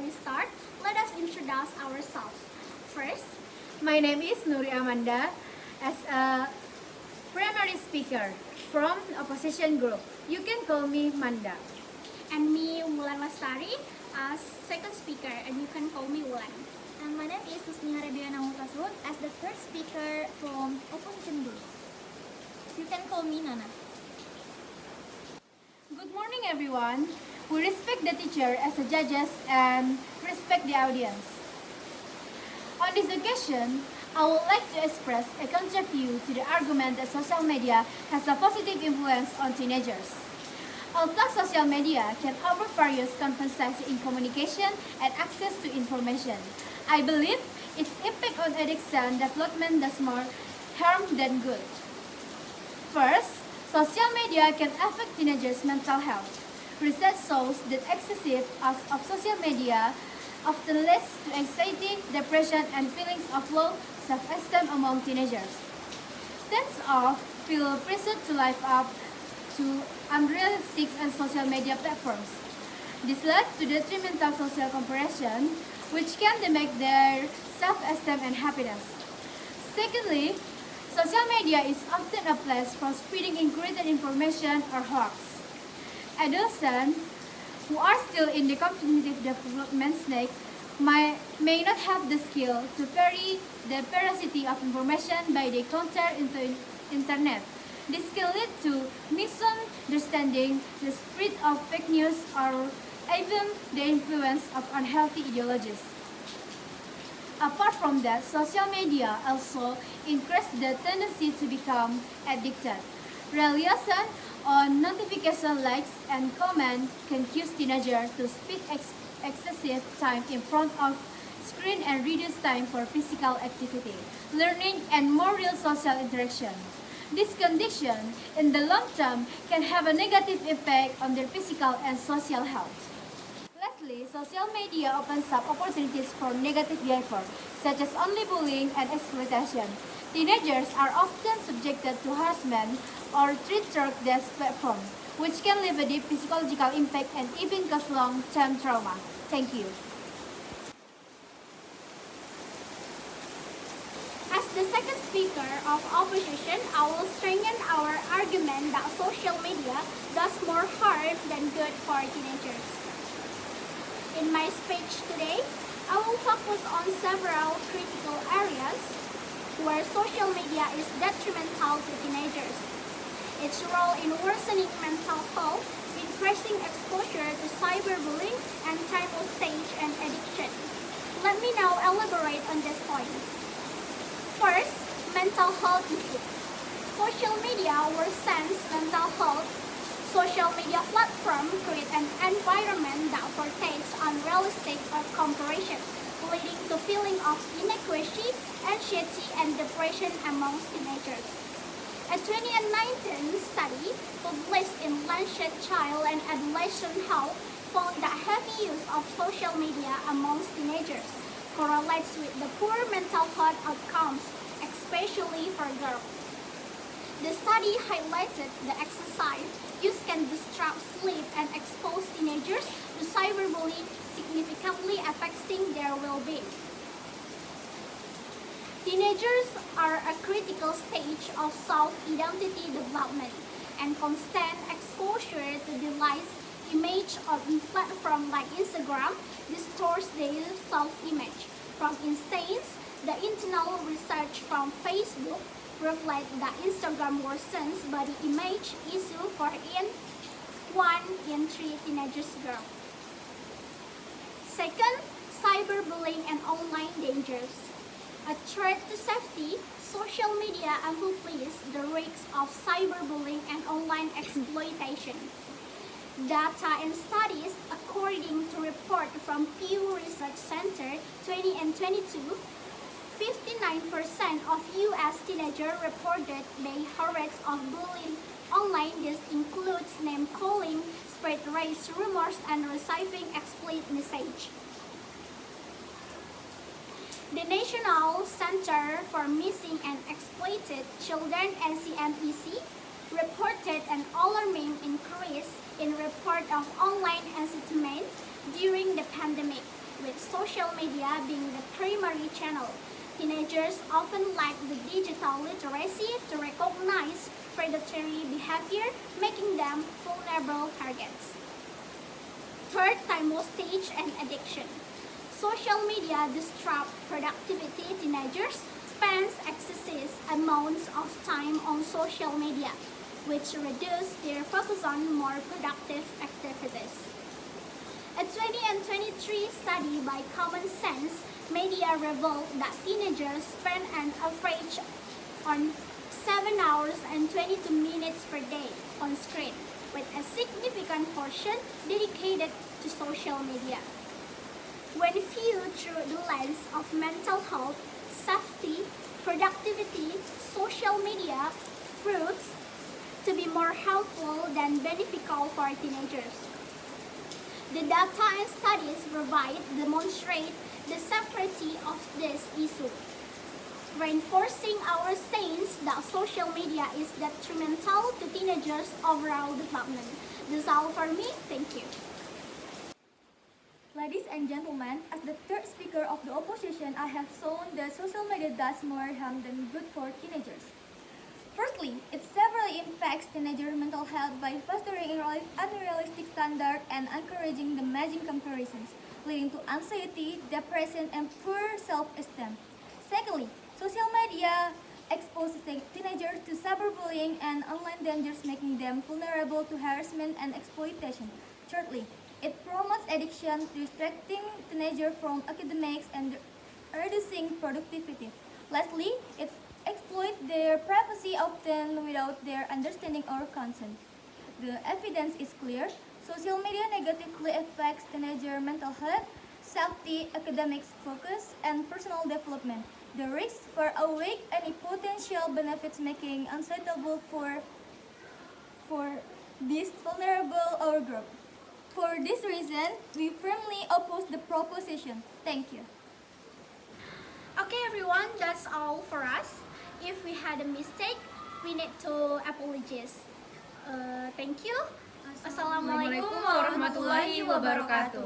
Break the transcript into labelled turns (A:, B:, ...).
A: we start, let us introduce ourselves. First,
B: my name is Nuri Amanda as a primary speaker from opposition group. You can call me Manda.
A: And me, Wulan Lestari, as second speaker, and you can call me Wulan.
C: And my name is Susmiha Rediana Mutasrud as the third speaker from opposition group. You can call me Nana.
B: Good morning, everyone. We respect the teacher as the judges and respect the audience. On this occasion, I would like to express a counter view to the argument that social media has a positive influence on teenagers. Although social media can offer various conveniences in communication and access to information, I believe its impact on addiction development does more harm than good. First, social media can affect teenagers' mental health. Research shows that excessive use of social media often leads to anxiety, depression, and feelings of low self-esteem among teenagers. Teens often feel pressure to live up to unrealistic and social media platforms. This led to detrimental social comparison, which can damage their self-esteem and happiness. Secondly, social media is often a place for spreading incorrect information or hoax. Adolescents who are still in the cognitive development stage may not have the skill to vary the veracity of information by the counter into internet. This can lead to misunderstanding, the spread of fake news, or even the influence of unhealthy ideologies. Apart from that, social media also increases the tendency to become addicted. Reliance on notification likes and comments can cause teenagers to spend excessive time in front of screen and reduce time for physical activity, learning, and more real social interaction. This condition, in the long term, can have a negative impact on their physical and social health. Lastly, social media opens up opportunities for negative behavior, such as online bullying and exploitation. Teenagers are often subjected to harassment or treated through this platform, which can leave a deep psychological impact and even cause long-term trauma. Thank you.
A: As the second speaker of opposition, I will strengthen our argument that social media does more harm than good for teenagers. In my speech today, I will focus on several critical areas where social media is detrimental to teenagers. Its role in worsening mental health, increasing exposure to cyberbullying, and time wastage and addiction. Let me now elaborate on these points. First, mental health issues. Social media worsens mental health. Social media platforms create an environment that portrays unrealistic comparison, leading to feeling of inequality, anxiety, and depression amongst teenagers. A 2019 study published in Lancet Child and Adolescent Health found that heavy use of social media amongst teenagers correlates with the poor mental health outcomes, especially for girls. The study highlighted the exercise use can disrupt sleep and expose teenagers to cyberbullying, significantly affecting their well-being. Teenagers are a critical stage of self-identity development, and constant exposure to the lies image of platforms like Instagram distorts their self-image. For instance, the internal research from Facebook reflects that Instagram worsens body image issue for 1 in 3 teenagers girls. Second, cyberbullying and online dangers. A threat to safety, social media amplifies the risks of cyberbullying and online exploitation. Data and studies, according to report from Pew Research Center 20 and 22, 59% of U.S. teenagers reported they harassed of bullying online. This includes name-calling, spread race rumors, and receiving explicit messages. The National Center for Missing and Exploited Children (NCMEC) reported an alarming increase in report of online harassment during the pandemic. with social media being the primary channel. Teenagers often lack the digital literacy to recognize predatory behavior, making them vulnerable targets. Third, time wastage and addiction. Social media disrupt productivity. Teenagers spend excessive amounts of time on social media, which reduce their focus on more productive activities. A 2023 study by Common Sense Media revealed that teenagers spend an average on 7 hours and 22 minutes per day on screen, with a significant portion dedicated to social media. When viewed through the lens of mental health, safety, productivity, social media proves to be more helpful than beneficial for teenagers. The data and studies provide demonstrate the severity of this issue, reinforcing our stance that social media is detrimental to teenagers' overall development. That's all for me. Thank you.
C: Ladies and gentlemen, as the third speaker of the opposition, I have shown that social media does more harm than good for teenagers. Firstly, it severely impacts teenagers' mental health by fostering unrealistic standards and encouraging damaging comparisons, leading to anxiety, depression, and poor self-esteem. Secondly, social media exposes teenagers to cyberbullying and online dangers, making them vulnerable to harassment and exploitation. Thirdly, it promotes addiction, distracting teenagers from academics and reducing productivity. Lastly, it exploits their privacy often without their understanding or consent. The evidence is clear. Social media negatively affects teenager mental health, safety, academics focus, and personal development. The risks far outweigh any potential benefits, making unsuitable for this vulnerable our group. For this reason, we firmly oppose the proposition. Thank you.
A: Okay, everyone, that's all for us. If we had a mistake, we need to apologize. Thank you. Assalamualaikum
D: Assalamualaikum warahmatullahi wabarakatuh.